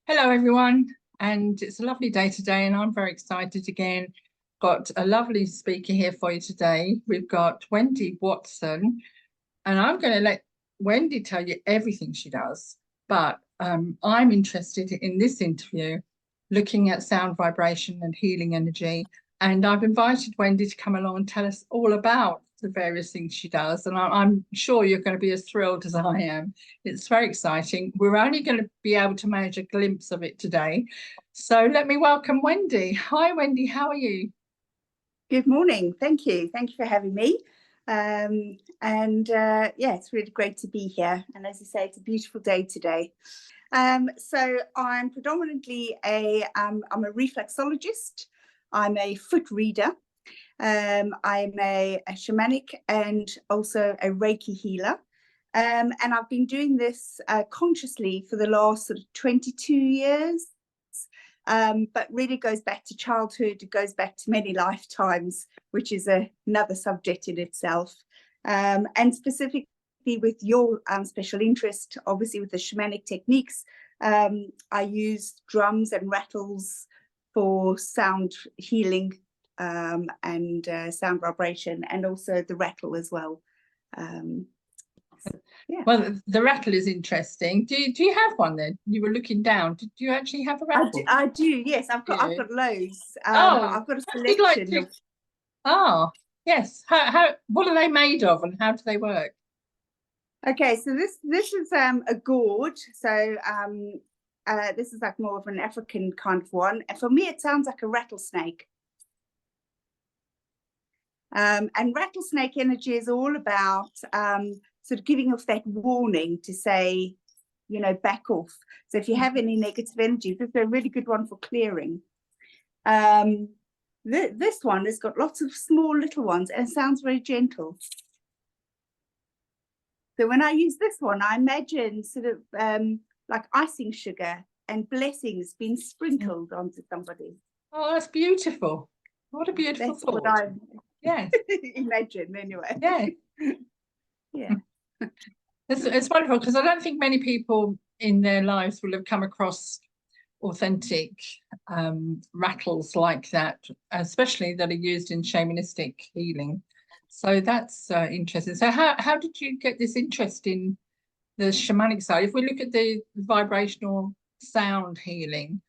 Hello, everyone, and it's a lovely day today, and I'm very excited again. Got a lovely speaker here for you today. We've got Wendy Watson, and I'm going to let Wendy tell you everything she does. But I'm interested in this interview looking at sound vibration and healing energy. And I've invited Wendy to come along and tell us all about the various things she does. And I'm sure you're going to be as thrilled as I am. It's very exciting. We're only going to be able to manage a glimpse of it today. So let me welcome Wendy. Hi, Wendy. How are you? Good morning. Thank you. Thank you for having me. Yeah, it's really great to be here. And as you say, it's a beautiful day today. So I'm predominantly I'm a reflexologist. I'm a foot reader. I'm a shamanic and also a Reiki healer. And I've been doing this consciously for the last sort of 22 years. But really goes back to childhood, it goes back to many lifetimes, which is another subject in itself. And specifically with your special interest, obviously with the shamanic techniques, I use drums and rattles for sound healing and sound vibration, and also the rattle as well. Yeah. Well, the rattle is interesting. Do you have one then? You were looking down. Do you actually have a rattle? I do, yes. I've got loads. I've got a selection. Yes. What are they made of, and how do they work? Okay, so this is a gourd. So this is like more of an African kind of one. And for me, it sounds like a rattlesnake. And rattlesnake energy is all about sort of giving off that warning to say, you know, back off. So if you have any negative energy, this is a really good one for clearing. This one has got lots of small little ones and sounds very gentle. So when I use this one, I imagine sort of like icing sugar and blessings being sprinkled onto somebody. Oh, that's beautiful. What a beautiful thought. What I imagine anyway. Yeah. Yeah. It's wonderful, because I don't think many people in their lives will have come across authentic rattles like that, especially that are used in shamanistic healing. So that's interesting. So how did you get this interest in the shamanic side? If we look at the vibrational sound healing,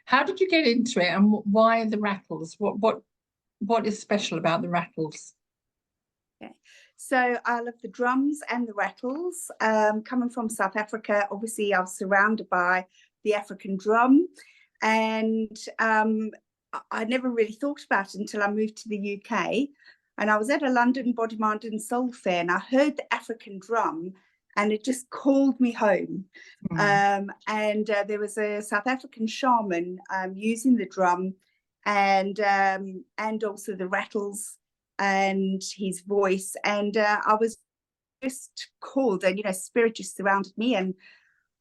how did you get into it, and why the rattles? What is special about the rattles? Okay. So I love the drums and the rattles. Coming from South Africa, obviously I was surrounded by the African drum, and I never really thought about it until I moved to the UK, and I was at a London Body, Mind and Soul fair, and I heard the African drum, and it just called me home. And there was a South African shaman using the drum and also the rattles and his voice, and I was just called, and you know, spirit just surrounded me, and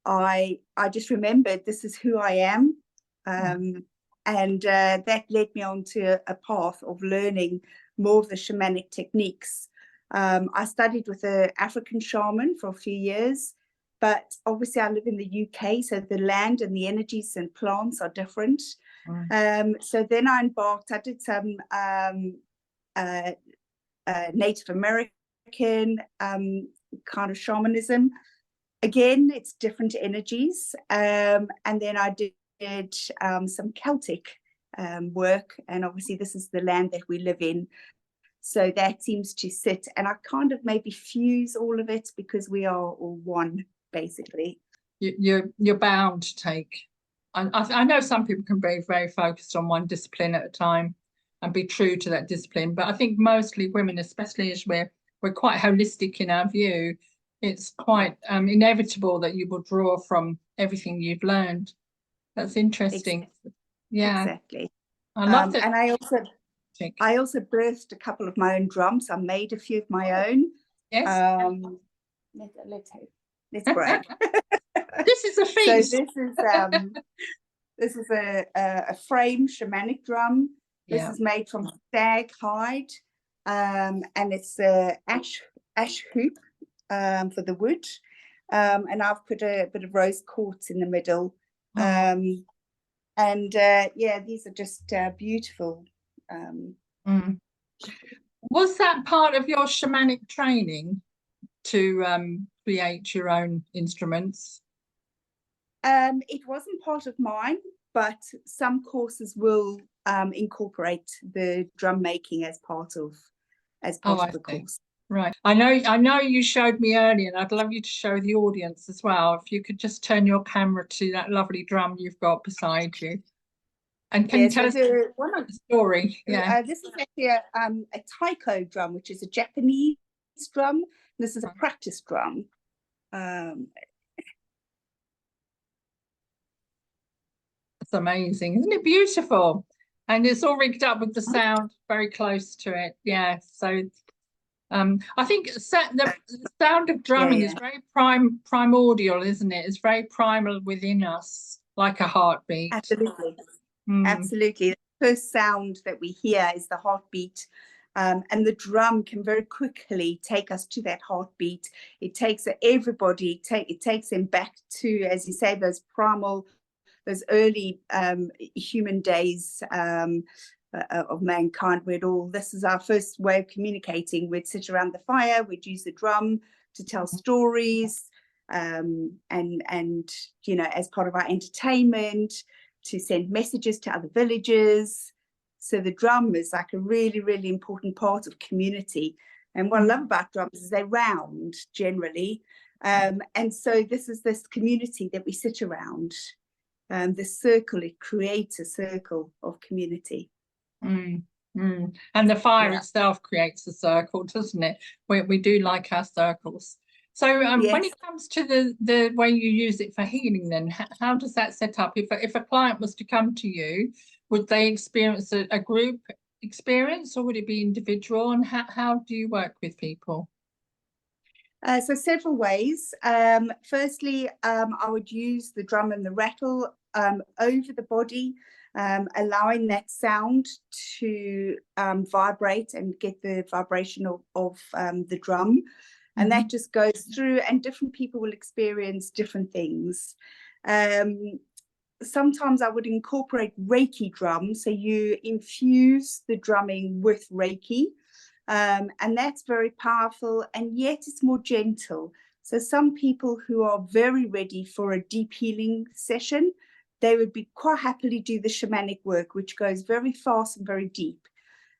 I just remembered this is who I am. And that led me on to a path of learning more of the shamanic techniques. I studied with an African shaman for a few years, but obviously I live in the UK, so the land and the energies and plants are different. So then I embarked, I did some Native American kind of shamanism. Again, it's different energies. And then I did some Celtic work, and obviously this is the land that we live in. So that seems to sit, and I kind of maybe fuse all of it because we are all one, basically. You're bound to take. I know some people can be very focused on one discipline at a time and be true to that discipline, but I think mostly women, especially as we're quite holistic in our view, it's quite inevitable that you will draw from everything you've learned. That's interesting. Exactly. Yeah, exactly. I love that. And I also birthed a couple of my own drums. I made a few of my own. Yes. Let's brag. This is a feast. So this is a frame shamanic drum. This is made from stag hide, and it's ash hoop for the wood. and I've put a bit of rose quartz in the middle. Oh. Yeah, these are just beautiful. Was that part of your shamanic training to create your own instruments? It wasn't part of mine, but some courses will incorporate the drum making as part of the course. Right. I know you showed me earlier, and I'd love you to show the audience as well. If you could just turn your camera to that lovely drum you've got beside you. And can you tell us the story? Yeah. This is actually a taiko drum, which is a Japanese drum. This is a practice drum. It's amazing, isn't it beautiful? And it's all rigged up with the sound very close to it. Yeah. So I think the sound of drumming is very primordial, isn't it? It's very primal within us, like a heartbeat. Absolutely. Absolutely. The first sound that we hear is the heartbeat. And the drum can very quickly take us to that heartbeat. It takes everybody, it takes them back to, as you say, those primal, those early human days of mankind, where this is our first way of communicating. We'd sit around the fire, we'd use the drum to tell stories, and you know, as part of our entertainment, to send messages to other villages. So the drum is like a really, really important part of community. And what I love about drums is they're round generally. And so this is this community that we sit around. This circle, it creates a circle of community. And the fire itself creates a circle, doesn't it? We do like our circles. So when it comes to the way you use it for healing, then how does that set up? If a client was to come to you, would they experience a group experience, or would it be individual? And how do you work with people? So several ways. Firstly, I would use the drum and the rattle over the body, allowing that sound to vibrate and get the vibration of the drum. And that just goes through, and different people will experience different things. Sometimes I would incorporate Reiki drums, so you infuse the drumming with Reiki. And that's very powerful, and yet it's more gentle. So some people who are very ready for a deep healing session, they would be quite happily do the shamanic work, which goes very fast and very deep.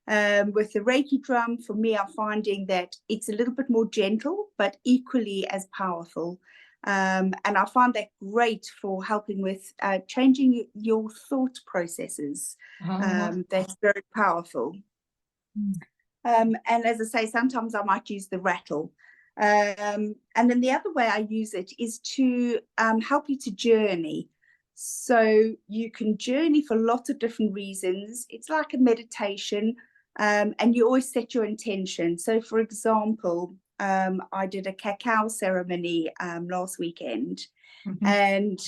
With the Reiki drum, for me, I'm finding that it's a little bit more gentle, but equally as powerful. And I find that great for helping with changing your thought processes. That's very powerful. And as I say, sometimes I might use the rattle. And then the other way I use it is to help you to journey. So you can journey for lots of different reasons. It's like a meditation, and you always set your intention. So for example, I did a cacao ceremony last weekend. And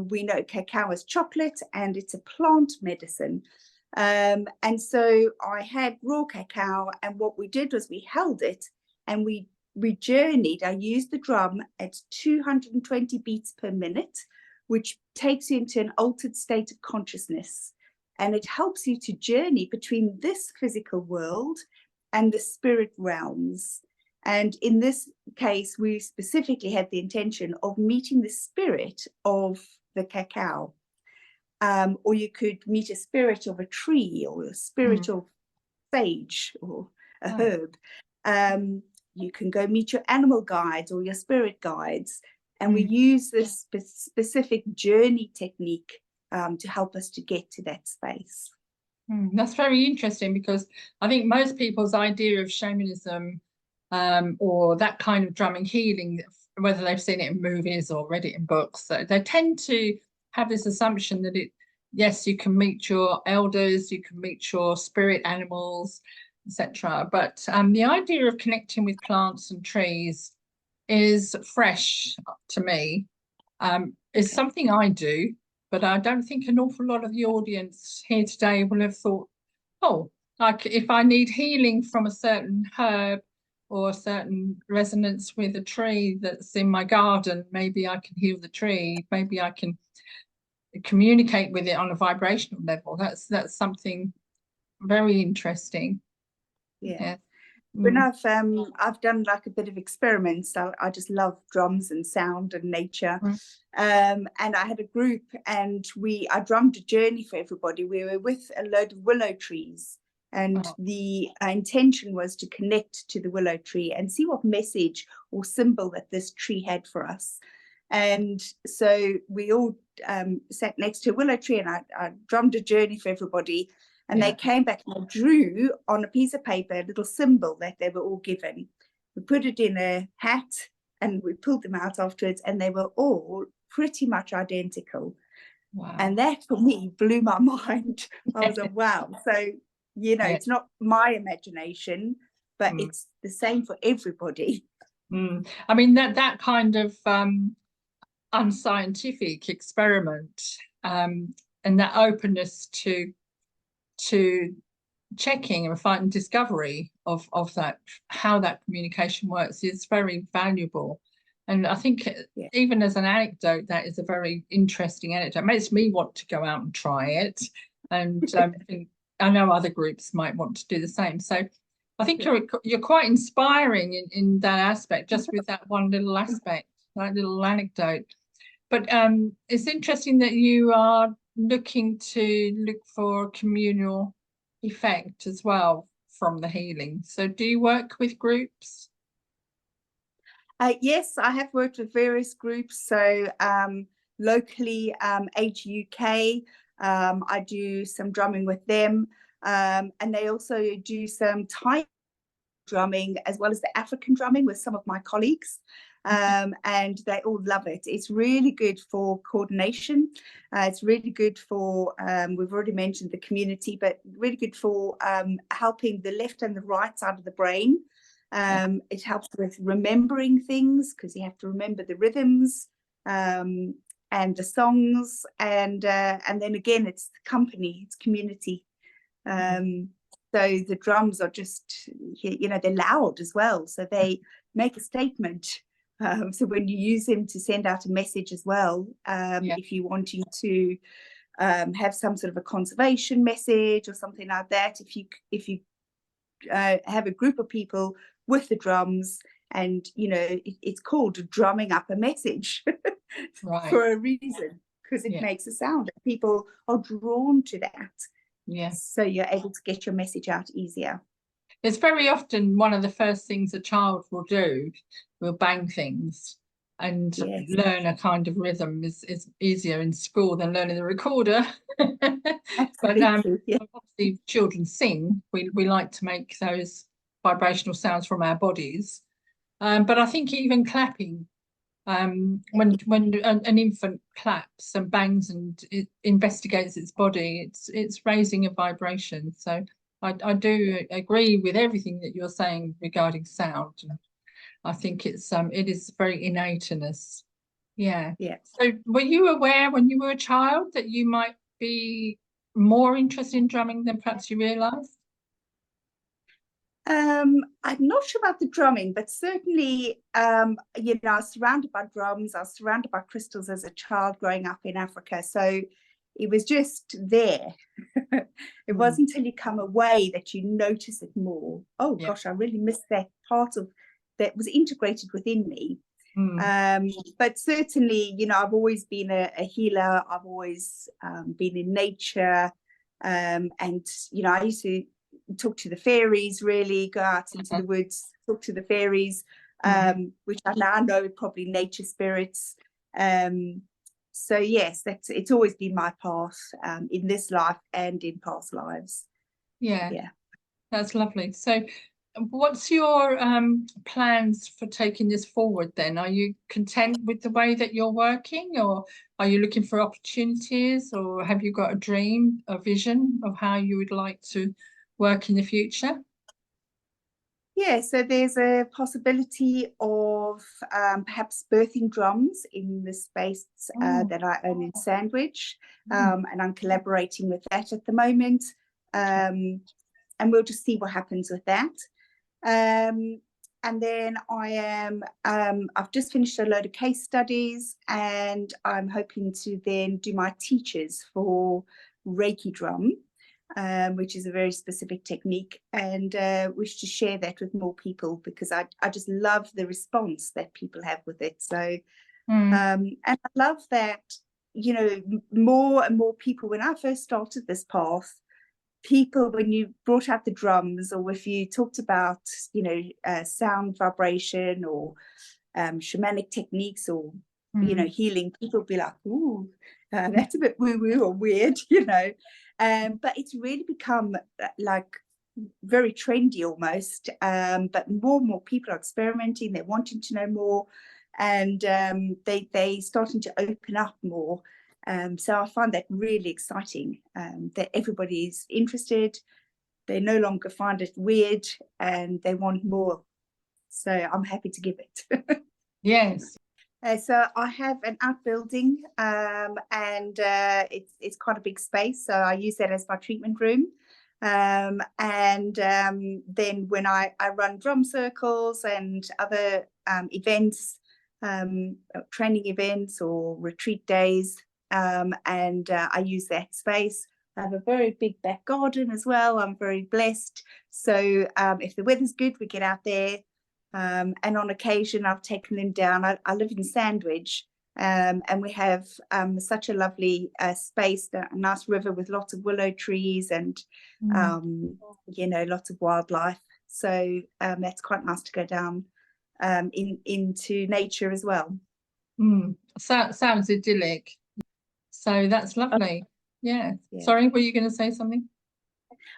we know cacao is chocolate, and it's a plant medicine. And so I had raw cacao, and what we did was we held it and we journeyed. I used the drum at 220 beats per minute, which takes you into an altered state of consciousness. And it helps you to journey between this physical world and the spirit realms. And in this case, we specifically had the intention of meeting the spirit of the cacao. Or you could meet a spirit of a tree, or a spirit of sage, or a herb. You can go meet your animal guides or your spirit guides. And we use this specific journey technique to help us to get to that space. That's very interesting, because I think most people's idea of shamanism or that kind of drumming healing, whether they've seen it in movies or read it in books, they tend to have this assumption that yes, you can meet your elders, you can meet your spirit animals, etc. But the idea of connecting with plants and trees is fresh to me. It's something I do, but I don't think an awful lot of the audience here today will have thought, oh, like if I need healing from a certain herb or a certain resonance with a tree that's in my garden. Maybe I can heal the tree. Maybe I can communicate with it on a vibrational level. That's something very interesting. Yeah. Mm. When I've done like a bit of experiments, I just love drums and sound and nature. And I had a group, and I drummed a journey for everybody. We were with a load of willow trees, and the intention was to connect to the willow tree and see what message or symbol that this tree had for us. And so we all sat next to a willow tree, and I drummed a journey for everybody. And they came back and drew on a piece of paper a little symbol that they were all given. We put it in a hat, and we pulled them out afterwards, and they were all pretty much identical. Wow. And that for me blew my mind. I was like, wow. So, you know, it's not my imagination, but it's the same for everybody. I mean, that kind of unscientific experiment and that openness to checking and finding discovery of that, how that communication works, is very valuable. And I think even as an anecdote, that is a very interesting anecdote. It makes me want to go out and try it. And I know other groups might want to do the same. So I think you're quite inspiring in that aspect, just with that one little aspect, that little anecdote. But it's interesting that you are looking for communal effect as well from the healing. So do you work with groups? Yes, I have worked with various groups. So locally, Age UK, I do some drumming with them, and they also do some Thai drumming as well as the African drumming with some of my colleagues. And they all love it. It's really good for coordination. It's really good for, we've already mentioned the community, but really good for helping the left and the right side of the brain. It helps with remembering things, because you have to remember the rhythms and the songs, and then again, it's company, it's community. So the drums are just, you know, they're loud as well, so they make a statement. So when you use them to send out a message as well, if you're wanting to have some sort of a conservation message or something like that, if you have a group of people with the drums, and you know, it's called drumming up a message for a reason, because it makes a sound and people are drawn to that. So you're able to get your message out easier. It's very often one of the first things a child will do, will bang things, and learn a kind of rhythm is easier in school than learning the recorder. But obviously children sing. We like to make those vibrational sounds from our bodies. But I think even clapping, when an infant claps and bangs and it investigates its body, it's raising a vibration. So I do agree with everything that you're saying regarding sound. And I think it is very innate in us. Yeah. So were you aware when you were a child that you might be more interested in drumming than perhaps you realised? I'm not sure about the drumming, but certainly, you know, I was surrounded by drums. I was surrounded by crystals as a child growing up in Africa. So it was just there. It wasn't until you come away that you notice it more. Oh gosh, I really missed that part of that was integrated within me. But certainly, you know, I've always been a healer. I've always been in nature, and you know, I used to talk to the fairies, really go out into the woods, talk to the fairies, which I now know are probably nature spirits. So yes, it's always been my path in this life and in past lives. Yeah, that's lovely. So what's your plans for taking this forward then? Are you content with the way that you're working, or are you looking for opportunities, or have you got a dream, a vision of how you would like to work in the future? Yeah, so there's a possibility of perhaps birthing drums in the space that I own in Sandwich, and I'm collaborating with that at the moment, and we'll just see what happens with that. and then I've just finished a load of case studies, and I'm hoping to then do my teachers for Reiki drum, which is a very specific technique, and wish to share that with more people, because I just love the response that people have with it. So, and I love that, you know, more and more people, when I first started this path, people, when you brought out the drums, or if you talked about, you know, sound vibration, or shamanic techniques, or, you know, healing, people would be like, ooh, that's a bit woo-woo or weird, you know. But it's really become like very trendy almost. But more and more people are experimenting, they're wanting to know more, and they starting to open up more. So I find that really exciting, that everybody's interested. They no longer find it weird, and they want more. So I'm happy to give it. Yes. So I have an outbuilding, and it's quite a big space. So I use that as my treatment room. And then when I run drum circles and other events, training events or retreat days, and I use that space. I have a very big back garden as well. I'm very blessed. So if the weather's good, we get out there. And on occasion, I've taken them down. I live in Sandwich, and we have such a lovely space, a nice river with lots of willow trees, and you know, lots of wildlife. So that's quite nice to go down into nature as well. Sounds idyllic. So that's lovely. Yeah. Sorry, were you going to say something?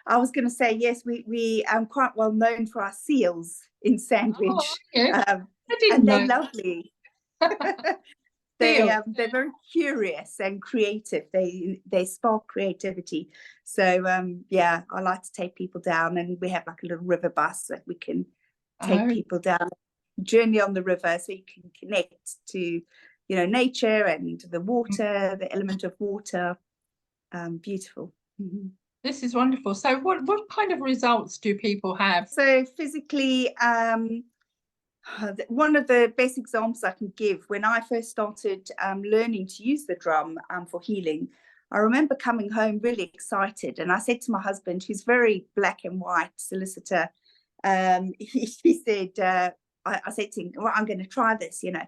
I was going to say, yes, we are quite well known for our seals in Sandwich. Oh, yeah. And they're lovely. They're very curious and creative. They spark creativity. So yeah, I like to take people down, and we have like a little river bus that we can take people down, journey on the river, so you can connect to, you know, nature and the water, the element of water. Beautiful. This is wonderful. So what kind of results do people have? So physically, one of the best examples I can give, when I first started learning to use the drum for healing, I remember coming home really excited, and I said to my husband, who's very black and white solicitor, he said, I said to him, well, I'm going to try this, you know.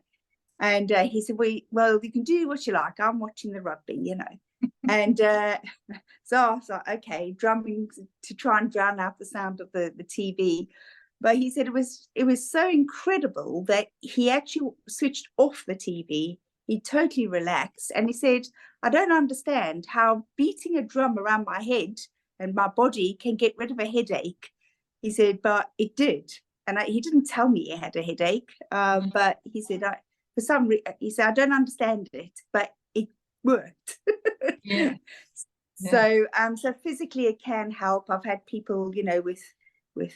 And he said, well, you can do what you like. I'm watching the rugby, you know. And so I was like, okay, drumming to try and drown out the sound of the TV. But he said it was so incredible that he actually switched off the TV. He totally relaxed. And he said, I don't understand how beating a drum around my head and my body can get rid of a headache. He said, but it did. And he didn't tell me he had a headache. But he said, for some reason, he said, I don't understand it, but it worked. Yeah. So physically it can help. I've had people, you know, with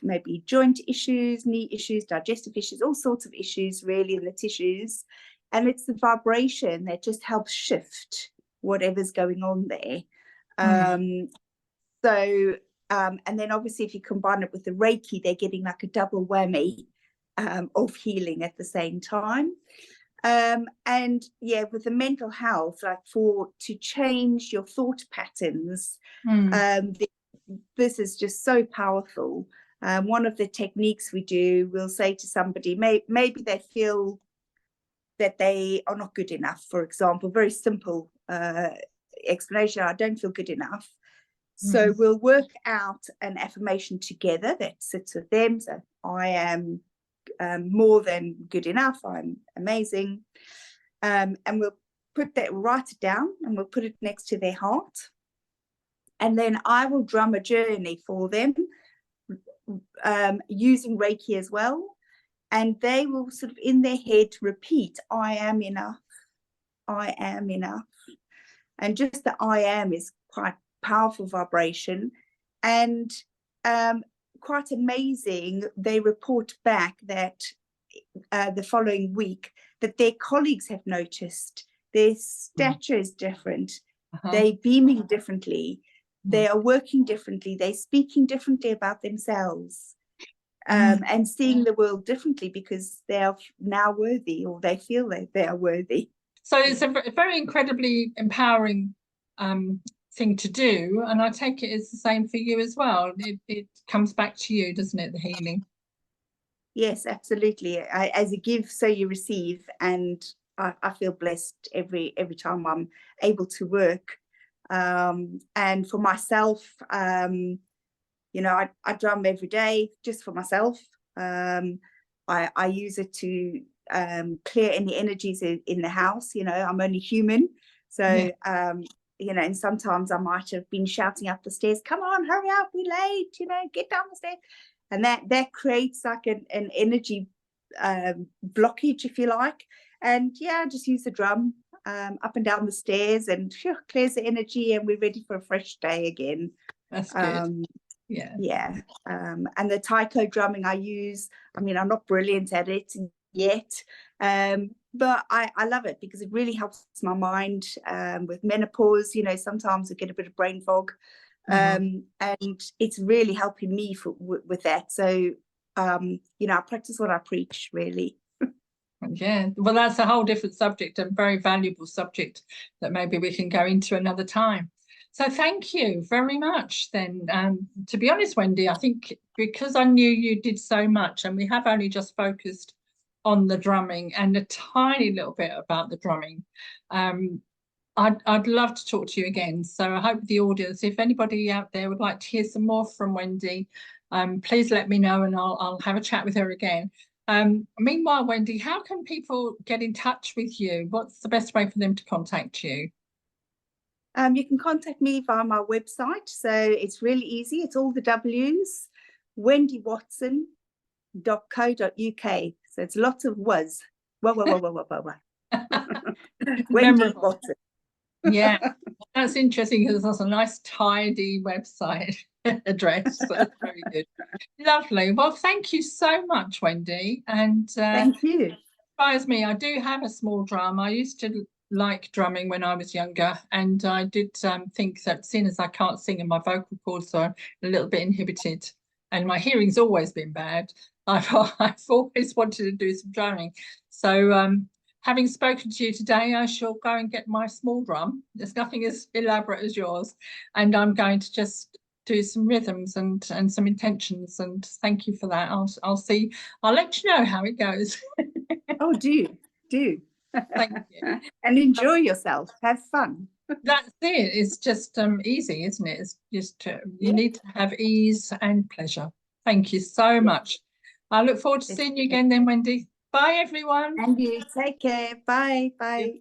maybe joint issues, knee issues, digestive issues, all sorts of issues really in the tissues. And it's the vibration that just helps shift whatever's going on there. And then obviously if you combine it with the Reiki, they're getting like a double whammy of healing at the same time. And yeah, with the mental health, like to change your thought patterns, this is just so powerful. One of the techniques we do, we'll say to somebody, maybe they feel that they are not good enough, for example, very simple explanation, I don't feel good enough. So we'll work out an affirmation together that sits with them. So I am more than good enough, I'm amazing. And we'll write it down, and we'll put it next to their heart. And then I will drum a journey for them using Reiki as well. And they will sort of in their head repeat, I am enough, I am enough. And just the I am is quite powerful vibration. And quite amazing, they report back that the following week that their colleagues have noticed their stature is different, they're beaming differently, they are working differently, they're speaking differently about themselves. and seeing the world differently because they are now worthy, or they feel that they are worthy. So it's a very incredibly empowering thing to do, and I take it it's the same for you as well. It comes back to you, doesn't it, the healing? Yes, absolutely. As you give, so you receive, and I feel blessed every time I'm able to work. And for myself, you know, I drum every day just for myself. I use it to clear any energies in the house. You know, I'm only human, so you know, and sometimes I might have been shouting up the stairs, "Come on, hurry up, we're late!" You know, get down the stairs, and that creates like an energy blockage, if you like. And yeah, just use the drum up and down the stairs, and clears the energy, and we're ready for a fresh day again. That's good. Yeah. And the taiko drumming I use, I mean, I'm not brilliant at it yet, but I love it because it really helps my mind with menopause. You know, sometimes I get a bit of brain fog, and it's really helping me with that. So, you know, I practice what I preach, really. Yeah, well, that's a whole different subject, and very valuable subject that maybe we can go into another time. So thank you very much then. To be honest, Wendy, I think because I knew you did so much, and we have only just focused on the drumming and a tiny little bit about the drumming, I'd love to talk to you again. So I hope the audience, if anybody out there would like to hear some more from Wendy, please let me know, and I'll have a chat with her again. Meanwhile, Wendy, how can people get in touch with you? What's the best way for them to contact you? You can contact me via my website. So it's really easy. It's all the W's, wendywatson.co.uk. So it's lots of was. Whoa. Wendy Watson. Yeah, that's interesting because that's a nice tidy website address. So that's very good. Lovely. Well, thank you so much, Wendy. And thank you. Inspires me. I do have a small drum. I used to like drumming when I was younger, and I did think that seeing as I can't sing and my vocal cords are a little bit inhibited and my hearing's always been bad, I've always wanted to do some drumming. So having spoken to you today, I shall go and get my small drum. There's nothing as elaborate as yours, and I'm going to just do some rhythms and some intentions, and thank you for that. I'll let you know how it goes. Oh, do. Thank you. And enjoy yourself. Have fun. That's it. It's just easy, isn't it? It's just you need to have ease and pleasure. Thank you so much. I look forward to seeing you again then, Wendy. Bye, everyone. And you take care. Bye. Bye.